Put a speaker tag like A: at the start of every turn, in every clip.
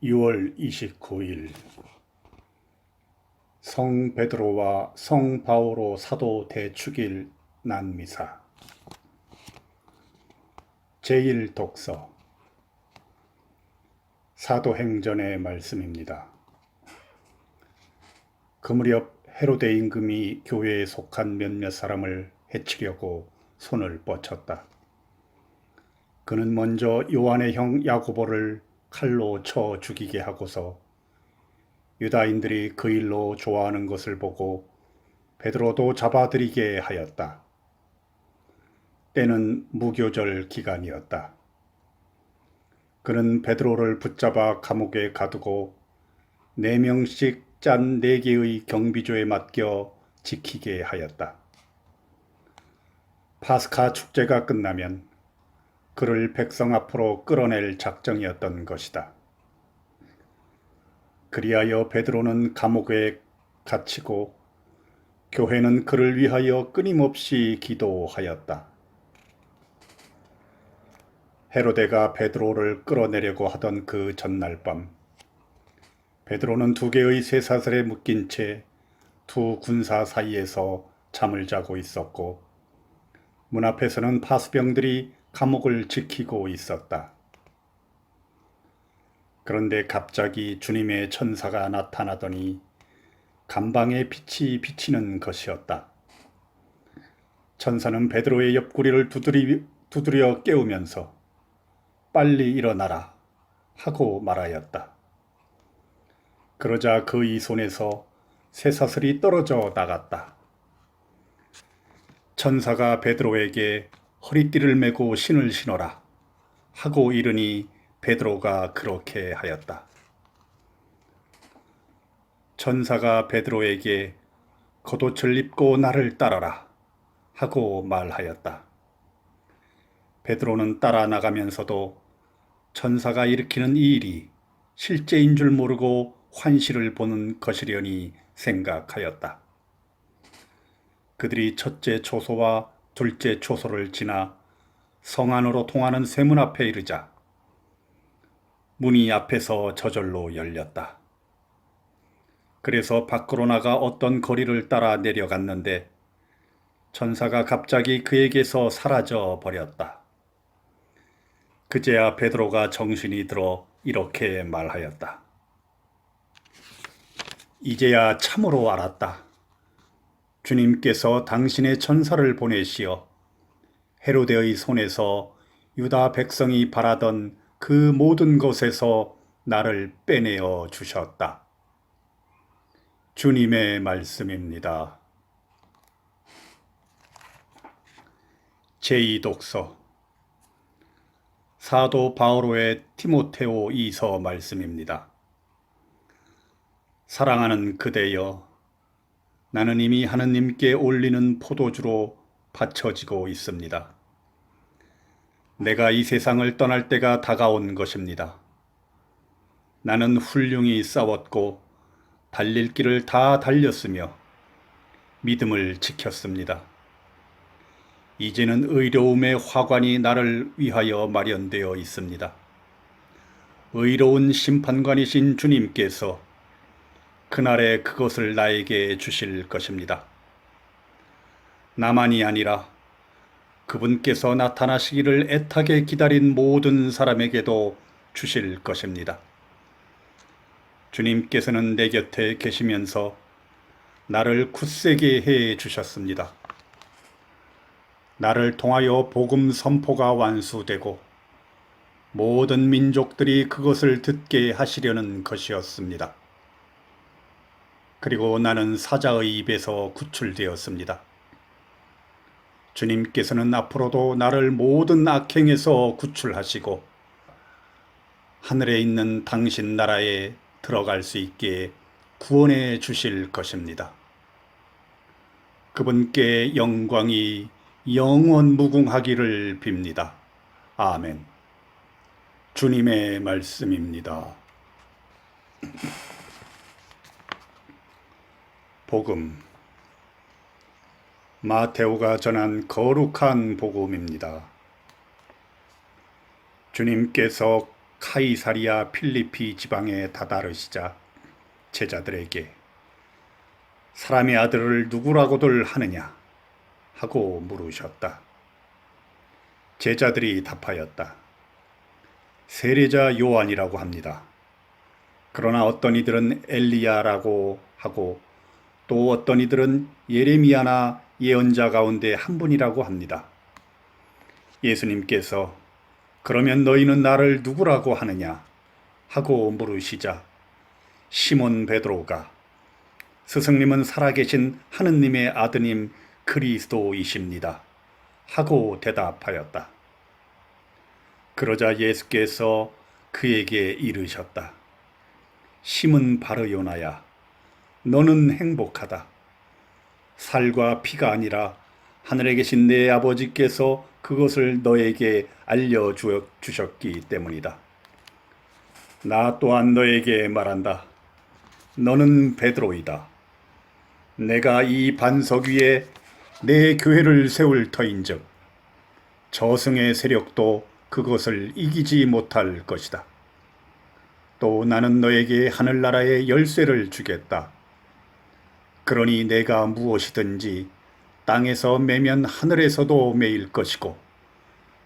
A: 6월 29일 성 베드로와 성 바오로 사도 대축일 난미사 제1독서 사도행전의 말씀입니다. 그 무렵 헤로데 임금이 교회에 속한 몇몇 사람을 해치려고 손을 뻗쳤다. 그는 먼저 요한의 형 야고보를 칼로 쳐 죽이게 하고서 유다인들이 그 일로 좋아하는 것을 보고 베드로도 잡아들이게 하였다. 때는 무교절 기간이었다. 그는 베드로를 붙잡아 감옥에 가두고 4명씩 짠 4개의 경비조에 맡겨 지키게 하였다. 파스카 축제가 끝나면 그를 백성 앞으로 끌어낼 작정이었던 것이다. 그리하여 베드로는 감옥에 갇히고 교회는 그를 위하여 끊임없이 기도하였다. 헤로데가 베드로를 끌어내려고 하던 그 전날 밤, 베드로는 2개의 쇠사슬에 묶인 채 2 군사 사이에서 잠을 자고 있었고, 문 앞에서는 파수병들이 감옥을 지키고 있었다. 그런데 갑자기 주님의 천사가 나타나더니 감방에 빛이 비치는 것이었다. 천사는 베드로의 옆구리를 두드려 깨우면서 빨리 일어나라 하고 말하였다. 그러자 그의 손에서 쇠사슬이 떨어져 나갔다. 천사가 베드로에게 허리띠를 메고 신을 신어라 하고 이르니 베드로가 그렇게 하였다. 천사가 베드로에게 겉옷을 입고 나를 따라라 하고 말하였다. 베드로는 따라 나가면서도 천사가 일으키는 이 일이 실제인 줄 모르고 환시를 보는 것이려니 생각하였다. 그들이 첫째 초소와 둘째 초소를 지나 성 안으로 통하는 쇠문 앞에 이르자 문이 앞에서 저절로 열렸다. 그래서 밖으로 나가 어떤 거리를 따라 내려갔는데 천사가 갑자기 그에게서 사라져 버렸다. 그제야 베드로가 정신이 들어 이렇게 말하였다. 이제야 참으로 알았다. 주님께서 당신의 천사를 보내시어 헤로데의 손에서 유다 백성이 바라던 그 모든 것에서 나를 빼내어 주셨다. 주님의 말씀입니다. 제2독서 사도 바오로의 티모테오 2서 말씀입니다. 사랑하는 그대여, 나는 이미 하느님께 올리는 포도주로 바쳐지고 있습니다. 내가 이 세상을 떠날 때가 다가온 것입니다. 나는 훌륭히 싸웠고 달릴 길을 다 달렸으며 믿음을 지켰습니다. 이제는 의로움의 화관이 나를 위하여 마련되어 있습니다. 의로운 심판관이신 주님께서 그날에 그것을 나에게 주실 것입니다. 나만이 아니라 그분께서 나타나시기를 애타게 기다린 모든 사람에게도 주실 것입니다. 주님께서는 내 곁에 계시면서 나를 굳세게 해 주셨습니다. 나를 통하여 복음 선포가 완수되고 모든 민족들이 그것을 듣게 하시려는 것이었습니다. 그리고 나는 사자의 입에서 구출되었습니다. 주님께서는 앞으로도 나를 모든 악행에서 구출하시고 하늘에 있는 당신 나라에 들어갈 수 있게 구원해 주실 것입니다. 그분께 영광이 영원 무궁하기를 빕니다. 아멘. 주님의 말씀입니다. 복음 마테오가 전한 거룩한 복음입니다. 주님께서 카이사리아 필리피 지방에 다다르시자 제자들에게 사람의 아들을 누구라고들 하느냐 하고 물으셨다. 제자들이 답하였다. 세례자 요한이라고 합니다. 그러나 어떤 이들은 엘리야라고 하고 또 어떤 이들은 예레미야나 예언자 가운데 한 분이라고 합니다. 예수님께서 그러면 너희는 나를 누구라고 하느냐 하고 물으시자 시몬 베드로가 스승님은 살아계신 하느님의 아드님 그리스도이십니다 하고 대답하였다. 그러자 예수께서 그에게 이르셨다. 시몬 바르요나야, 너는 행복하다. 살과 피가 아니라 하늘에 계신 내 아버지께서 그것을 너에게 알려주셨기 때문이다. 나 또한 너에게 말한다. 너는 베드로이다. 내가 이 반석 위에 내 교회를 세울 터인즉 저승의 세력도 그것을 이기지 못할 것이다. 또 나는 너에게 하늘나라의 열쇠를 주겠다. 그러니 내가 무엇이든지 땅에서 매면 하늘에서도 매일 것이고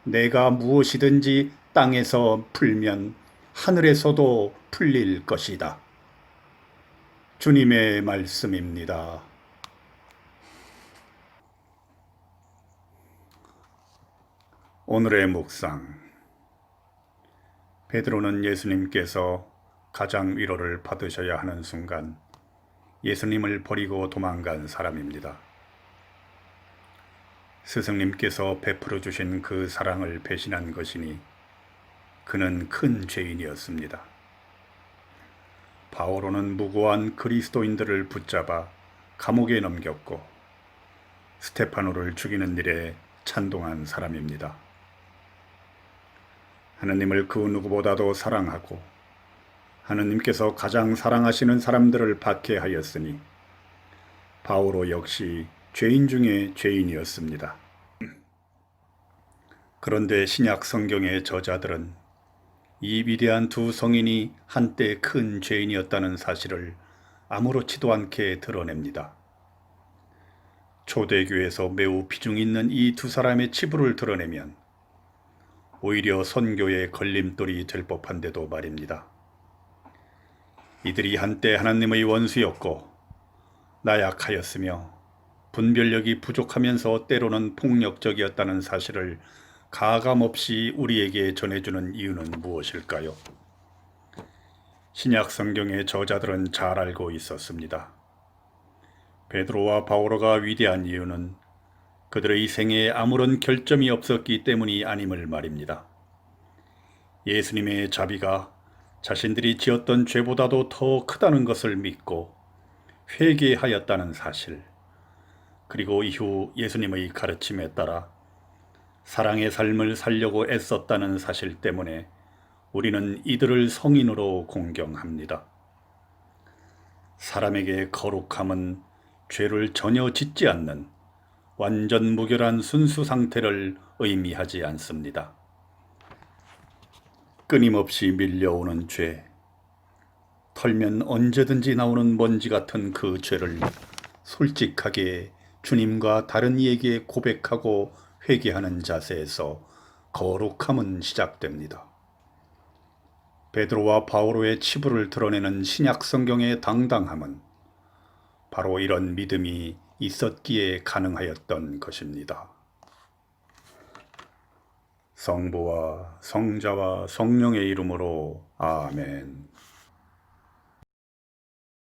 A: 내가 무엇이든지 땅에서 풀면 하늘에서도 풀릴 것이다. 주님의 말씀입니다. 오늘의 묵상. 베드로는 예수님께서 가장 위로를 받으셔야 하는 순간 예수님을 버리고 도망간 사람입니다. 스승님께서 베풀어 주신 그 사랑을 배신한 것이니 그는 큰 죄인이었습니다. 바오로는 무고한 그리스도인들을 붙잡아 감옥에 넘겼고 스테파노를 죽이는 일에 찬동한 사람입니다. 하느님을 그 누구보다도 사랑하고 하느님께서 가장 사랑하시는 사람들을 박해하였으니 바오로 역시 죄인 중에 죄인이었습니다. 그런데 신약 성경의 저자들은 이 위대한 두 성인이 한때 큰 죄인이었다는 사실을 아무렇지도 않게 드러냅니다. 초대교회에서 매우 비중 있는 이 두 사람의 치부를 드러내면 오히려 선교의 걸림돌이 될 법한데도 말입니다. 이들이 한때 하나님의 원수였고 나약하였으며 분별력이 부족하면서 때로는 폭력적이었다는 사실을 가감없이 우리에게 전해주는 이유는 무엇일까요? 신약 성경의 저자들은 잘 알고 있었습니다. 베드로와 바오로가 위대한 이유는 그들의 생애에 아무런 결점이 없었기 때문이 아님을 말입니다. 예수님의 자비가 자신들이 지었던 죄보다도 더 크다는 것을 믿고 회개하였다는 사실, 그리고 이후 예수님의 가르침에 따라 사랑의 삶을 살려고 애썼다는 사실 때문에 우리는 이들을 성인으로 공경합니다. 사람에게 거룩함은 죄를 전혀 짓지 않는 완전 무결한 순수 상태를 의미하지 않습니다. 끊임없이 밀려오는 죄, 털면 언제든지 나오는 먼지 같은 그 죄를 솔직하게 주님과 다른 이에게 고백하고 회개하는 자세에서 거룩함은 시작됩니다. 베드로와 바오로의 치부를 드러내는 신약 성경의 당당함은 바로 이런 믿음이 있었기에 가능하였던 것입니다. 성부와 성자와 성령의 이름으로 아멘.